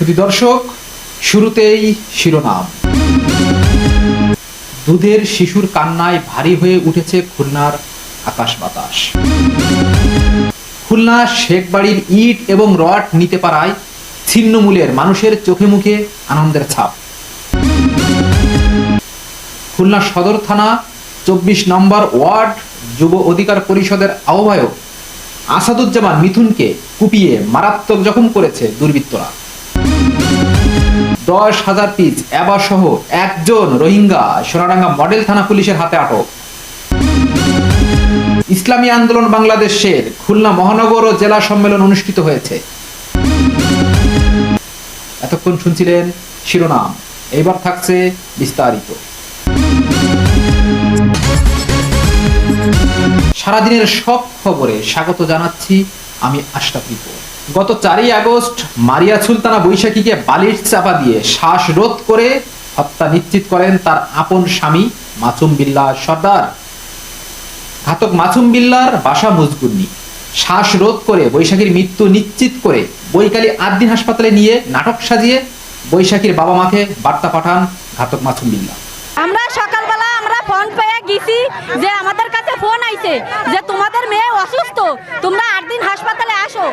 সুধী দর্শক, শুরুতেই শিরোনাম। দুধের শিশুর কান্নায় ভারী হয়ে উঠেছে খুলনার আকাশ বাতাস। খুলনা শেখবাড়ির ইট এবং রড নিতে পারায় ছিন্নমূলের মানুষের চোখে মুখে আনন্দের ছাপ। খুলনা সদর থানা 24 নম্বর ওয়ার্ড যুব অধিকার পরিষদের আহ্বায়ক আসাদুজ্জামান মিথুনকে কুপিয়ে মারাত্মক জখম করেছে দুর্বৃত্তরা। 10,000 পিস অ্যাবা সহ একজন রোহিঙ্গা সোনাডাঙ্গা মডেল থানা পুলিশের হাতে আটক। ইসলামী আন্দোলন বাংলাদেশের খুলনা মহানগর ও জেলা সম্মেলন অনুষ্ঠিত হয়েছে। এতক্ষণ শুনছিলেন শিরোনাম, এইবার থাকছে বিস্তারিত। সারাদিনের সব খবরে স্বাগত জানাচ্ছি আমি আশরাফ রিপু। গত 4 আগস্ট মারিয়া সুলতানা বৈশাখীকে বালিশ চাপা দিয়ে শ্বাসরোধ করে হত্যা নিশ্চিত করেন তার আপন স্বামী মাসুম বিল্লাহ সর্দার। ঘাতক মাসুম বিল্লাহর বাসা মুজগুন্নি। শ্বাসরোধ করে বৈশাখীর মৃত্যু নিশ্চিত করে বৈকালী 8 দিন হাসপাতালে নিয়ে নাটক সাজিয়ে বৈশাখীর বাবা মাকে বার্তা পাঠান ঘাতক মাসুম বিল্লাহ। আমরা সকালবেলা ফোন পেয়ে গেছি যে আমাদের কাছে ফোন আইছে যে তোমাদের মেয়ে অসুস্থ, তোমরা 8 দিন হাসপাতালে আসো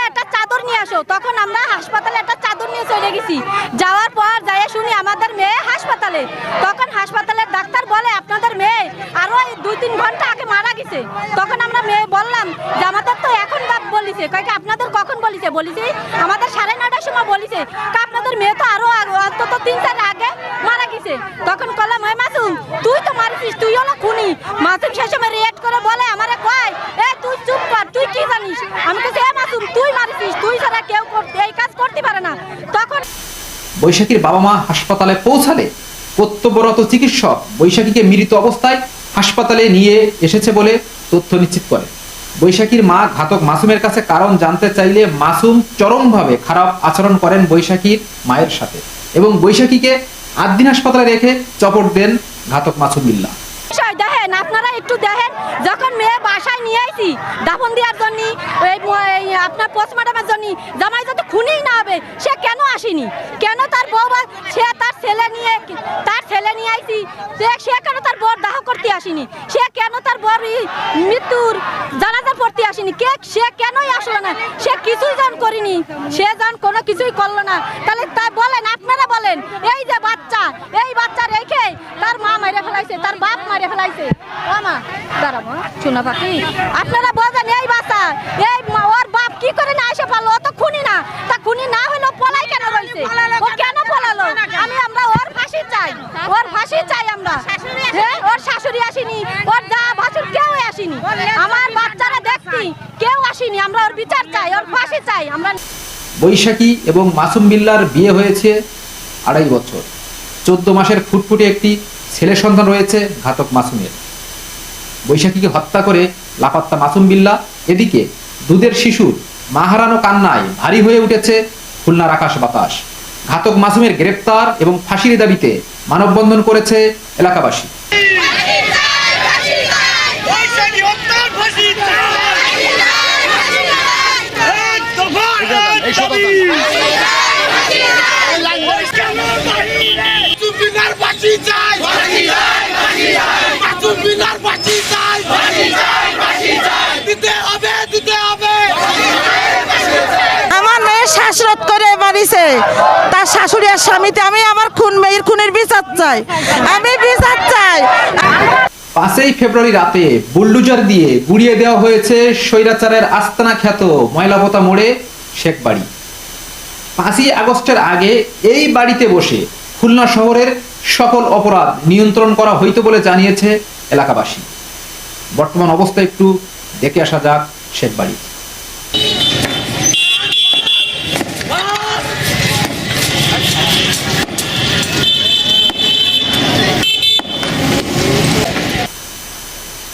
একটা চাদর নিয়ে আসো। তখন আমরা হাসপাতালে একটা চাদর নিয়ে চলে গেছি। যাওয়ার পর যাই শুনি আমাদের মেয়ে হাসপাতালে। তখন হাসপাতালের ডাক্তার বলে আপনাদের মেয়ে আরো 2-3 ঘন্টা আগে মারা গেছে। তখন আমরা মেয়ে বললাম যে আমাদের তো এখন বাপ বলিছে, কয়েক আপনাদের কখন বলিছে? বলিছে আমাদের 9:30টার সময় বলিছে, আপনাদের মেয়ে তো আরো অন্তত 3-4 আগে মারা গেছে। তখন কলাম মাসুম তুই তো মারিস, তুই হলো খুনি। মাসুম সেই সময় রিয়েক্ট করে বলে আমারে কয় এ তুই চুপ কর, তুই কি জানিস? আমি বলছি এ মাসুম তুই মারিস, তুই ছাড়া কেউ এই কাজ করতে পারে না। তখন বৈশাখীর বাবা মা হাসপাতালে পৌঁছালে কর্তব্যরত চিকিৎসক বৈশাখীকে মৃত অবস্থায় হাসপাতালে নিয়ে এসেছে বলে তথ্য নিশ্চিত করে। বৈশাখীর মা ঘাতক মাসুমের কাছে কারণ জানতে চাইলে মাসুম চরমভাবে খারাপ আচরণ করেন বৈশাখীর মায়ের সাথে এবং বৈশাখীকে 8 দিন হাসপাতালে রেখে চপট দেন ঘাতক মাসুম বিল্লাহ। দেখেন আপনারা একটু দেখেন, যখন মেয়ে বাসায় নিয়ে আইছি দাফন দেওয়ার জন্য, আপনার পোস্টমর্টমের জন্য, জামাই যদি খুনি না হবে সে কেন আসেনি? কেন তার বউ সে তার ছেলে নিয়ে আইছি, সে কেন তার বর দাহ করতে আসেনি? সে কেন তার বর মৃত্যুর জানাজা পড়তে আসেনি? সে কেনই আসলো না? সে কিছুই জান করিনি, সে জান কোনো কিছুই করলো না। তাহলে তাই বলেন, আপনারা বলেন, এই যে বাচ্চা, এই বাচ্চা রেখে তার মা মেরে ফেলাইছে, তার বাপ মেরে ফেলাইছে। ও মা দাঁড়াবো শোনা পাখি, আপনারা বলেন এই বাচ্চা এই ওর বাপ কি করে না এসে পারলো? ও তো খুনি না, তা খুনি না হলো পলাই কেন রয়েছে? ও কেন পলালো? আমরা ওর ফাঁসি চাই, ওর ফাঁসি চাই আমরা। ওর শাশুড়ি আসেনি, ওর যা ভাসুর কেউ আসেনি, আমার বাচ্চারা দেখছি কেউ আসেনি। আমরা ওর বিচার চাই, ওর ফাঁসি চাই আমরা। বৈশাখী এবং মাসুম বিল্লাহর বিয়ে হয়েছে 2.5 বছর। 14 মাসের ফুটফুটে একটি ছেলে সন্তান রয়েছে ঘাতক মাসুমের। বৈশাখীকে হত্যা করে লাপাত্তা মাসুম বিল্লাহ। এদিকে দুধের শিশুর মা হারানো কান্নায় ভারী হয়ে উঠেছে খুলনার আকাশ বাতাস। ঘাতক মাসুমের গ্রেপ্তার এবং ফাঁসির দাবিতে মানববন্ধন করেছে এলাকাবাসী। আমার মেয়ে শ্বাসরোধ করে মারিছে তার শাশুড়ি আর স্বামীতে। আমি আমার মেয়ের খুনের বিচার চাই, আমি বিচার চাই। 5 ফেব্রুয়ারি রাতে বুলডোজার দিয়ে গুড়িয়ে দেওয়া হয়েছে স্বৈরাচারের আস্তানা খ্যাত ময়লাপোতা মোড়ে শেখবাড়ি। 5 আগস্টের আগে এই বাড়িতে বসে খুলনা শহরের সকল অপরাধ নিয়ন্ত্রণ করা হইতো বলে জানিয়েছে এলাকাবাসী। বর্তমান অবস্থা একটু দেখে আসা যাক শেখবাড়ি।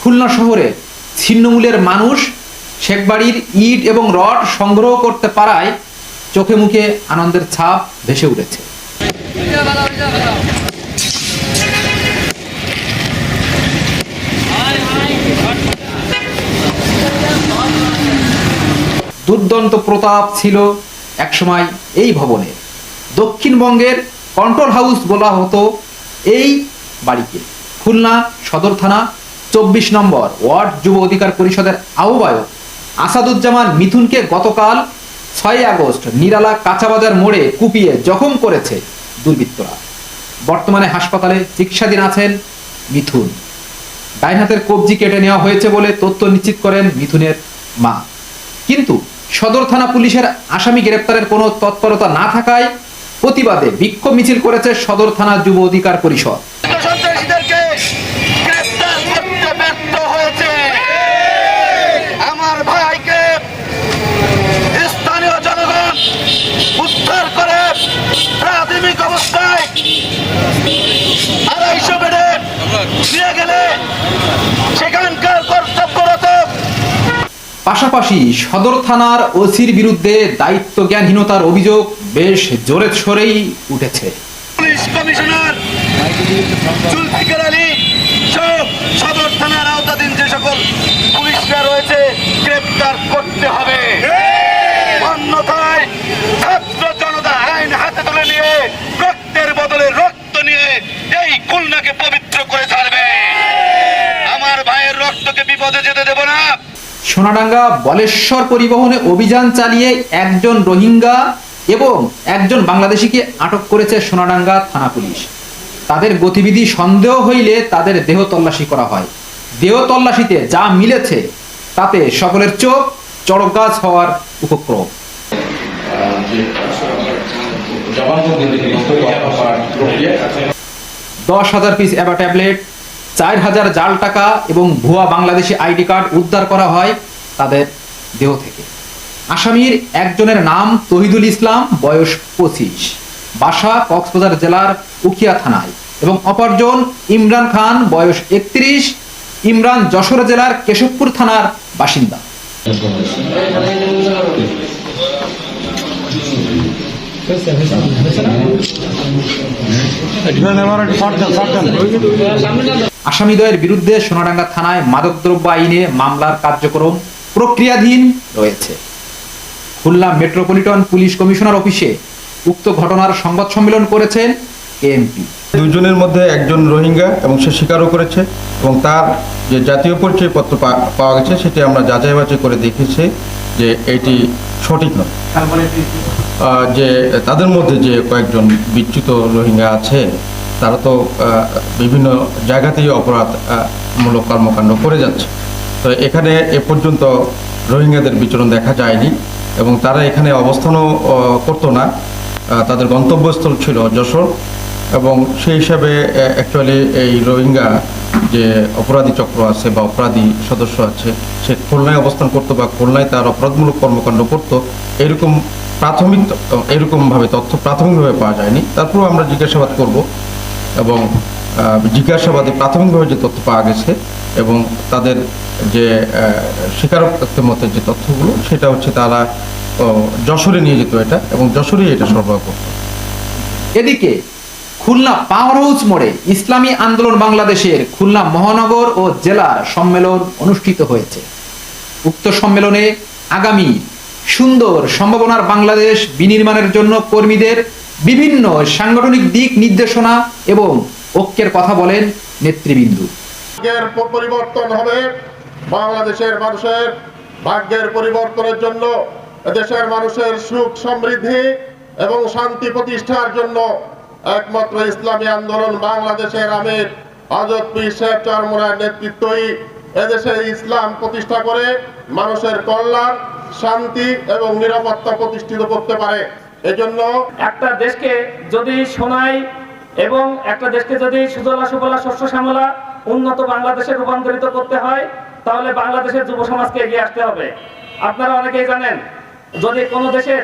খুলনা শহরে ছিন্নমূলের মানুষ শেখবাড়ির ইট এবং রড সংগ্রহ করতে পারায় চোখে মুখে আনন্দের ছাপ ভেসে উঠেছে। দুর্দান্ত প্রতাপ ছিল একসময় এই ভবনে। দক্ষিণবঙ্গের কন্ট্রোল হাউস বলা হতো এই বাড়িকে। খুলনা সদর থানা 24 নম্বর ওয়ার্ড যুব অধিকার পরিষদের আহ্বায়ক আসাদুজ্জামান মিথুনকে গতকাল 6 আগস্ট নিরালা কাঁচাবাজার মোড়ে কুপিয়ে জখম করেছে দুর্বৃত্তরা। বর্তমানে হাসপাতালে চিকিৎসাধীন আছেন মিথুন। ডাইন হাতের কবজি কেটে নেওয়া হয়েছে বলে তথ্য নিশ্চিত করেন মিথুনের মা। কিন্তু সদর থানা পুলিশের আসামি গ্রেপ্তারের কোনো তৎপরতা না থাকায় প্রতিবাদে বিক্ষোভ মিছিল করেছে সদর থানা যুব অধিকার পরিষদ। সন্ত্রাসীদেরকে গ্রেফতার করতে ব্যর্থ হয়েছে। আমার ভাইকে স্থানীয় জনগণ উদ্ধার করে প্রাথমিক অবস্থায় 250 বেডে নিয়ে গেলে সেখানকার কর্তব্যরত পাশাপাশি সদর থানার ওসির বিরুদ্ধে দায়িত্ব জ্ঞানহীনতার অভিযোগ বেশ জোরে সোরেই উঠেছে। পুলিশ কমিশনার জুলফিকার আলী সব সদর থানার আওতাধীন যে সকল পুলিশরা রয়েছে গ্রেপ্তার করতে হবে। অন্যথায় ছাত্র জনতা আইন হাতে তুলে নিয়ে রক্তের বদলে রক্ত নিয়ে এই খুলনাকে পবিত্র করে ছাড়বে। আমার ভাইয়ের রক্তকে বিপদে যেতে দেব না। সোনাডাঙ্গা বলেশ্বর পরিবহনে অভিযান চালিয়ে একজন রোহিঙ্গা এবং একজন বাংলাদেশিকে আটক করেছে সোনাডাঙ্গা থানা পুলিশ। তাদের গতিবিধি সন্দেহ হইলে তাদের দেহ তল্লাশি করা হয়। দেহ তল্লাশিতে যা মিলেছে তাতে সকলের চোখ চড়কগাছ হওয়ার উপক্রম। 10,000 পিস অ্যাবা ট্যাবলেট, 4,000 জাল টাকা এবং ভুয়া বাংলাদেশি আইডি কার্ড উদ্ধার করা হয় তাদের দেহ থেকে। আসামির একজনের নাম তহিদুল ইসলাম, বয়স 25, বাসা কক্সবাজার জেলার উখিয়া থানায়, এবং অপরজন ইমরান খান, বয়স 31, ইমরান যশোর জেলার কেশবপুর থানার বাসিন্দা। আসামিদ্বয়ের বিরুদ্ধে সোনাডাঙ্গা থানায় মাদকদ্রব্য আইনে মামলার কার্যক্রম প্রক্রিয়াধীন রয়েছে। খুলনা মেট্রোপলিটন পুলিশ কমিশনার অফিসে উক্ত ঘটনার সংবাদ সম্মেলন করেছেন এমপি। দুজনের মধ্যে একজন রোহিঙ্গা এবং সে স্বীকারও করেছে, এবং তার যে জাতীয় পরিচয়পত্র পাওয়া গেছে সেটি আমরা যাচাই বাছাই করে দেখেছি যে এটি সঠিক নয়। যে তাদের মধ্যে যে কয়েকজন বিচ্যুত রোহিঙ্গা আছে তারা তো বিভিন্ন জায়গাতেই অপরাধমূলক কর্মকাণ্ড করে যাচ্ছে। তো এখানে এ পর্যন্ত রোহিঙ্গাদের বিচরণ দেখা যায়নি এবং তারা এখানে অবস্থানও করতো না। তাদের গন্তব্যস্থল ছিল যশোর, এবং সেই হিসাবে অ্যাকচুয়ালি এই রোহিঙ্গা যে অপরাধী চক্র আছে বা অপরাধী সদস্য আছে সে খুলনায় অবস্থান করতো বা খুলনায় তার অপরাধমূলক কর্মকাণ্ড করতো, এরকমভাবে তথ্য প্রাথমিকভাবে পাওয়া যায়নি। তারপরেও আমরা জিজ্ঞাসাবাদ করব, এবং জিজ্ঞাসাবাদে প্রাথমিকভাবে যে তথ্য পাওয়া গেছে এবং তাদের যে স্বীকারোক্তির মধ্যে যে তথ্যগুলো সেটা হচ্ছে তারা যশোরে নিয়ে যেত এটা, এবং যশোরেই এটা সরবরাহ করত। এদিকে খুলনা পাওয়ার হাউস মোড়ে ইসলামী আন্দোলন বাংলাদেশের খুলনা মহানগর ও জেলার সম্মেলন অনুষ্ঠিত হয়েছে। উক্ত সম্মেলনে আগামী সুন্দর সম্ভাবনার বাংলাদেশ বিনির্মাণের জন্য কর্মীদের বিভিন্ন সাংগঠনিক দিক নির্দেশনা এবং ঐক্যের কথা বলেন নেতৃবৃন্দ। ভাগ্যের পরিবর্তন হবে, বাংলাদেশের মানুষের ভাগ্যের পরিবর্তনের জন্য দেশের মানুষের সুখ সমৃদ্ধি এবং শান্তি প্রতিষ্ঠার জন্য একমাত্র ইসলামী আন্দোলন বাংলাদেশের আমির হযরত পীর সাহেব চরমোনার নেতৃত্বই এদেশে ইসলাম প্রতিষ্ঠা করে মানুষের কল্যাণ, শান্তি এবং নিরাপত্তা প্রতিষ্ঠিত করতে পারে। এজন্য একটা দেশকে যদি সোনাই এবং একটা দেশকে যদি সুজলা সুফলা শস্য শ্যামলা উন্নত বাংলাদেশে রূপান্তরিত করতে হয় তাহলে বাংলাদেশের যুব সমাজকে এগিয়ে আসতে হবে। আপনারা অনেকেই জানেন, যদি কোনো দেশের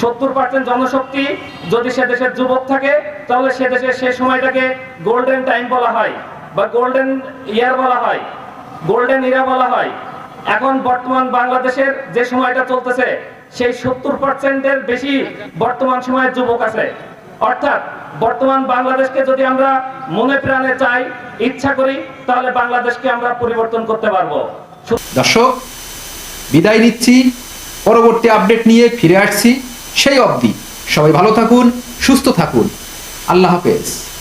70% জনশক্তি যদি সে দেশের যুবক থাকে তাহলে সে দেশের সেই সময়টাকে গোল্ডেন টাইম বলা হয় বা গোল্ডেন ইয়ার বলা হয়, গোল্ডেন ইরা বলা হয়। এখন বর্তমান বাংলাদেশের যে সময়টা চলতেছে সেই 70%-এর বেশি বর্তমান সময়ে যুবক আছে। অর্থাৎ বর্তমান বাংলাদেশকে যদি আমরা মনে প্রাণে চাই, ইচ্ছা করি, তাহলে বাংলাদেশকে আমরা পরিবর্তন করতে পারবো। দর্শক, বিদায় নিচ্ছি, পরবর্তী আপডেট নিয়ে ফিরে আসছি। সেই অবধি সবাই ভালো থাকুন, সুস্থ থাকুন। আল্লাহ হাফেজ।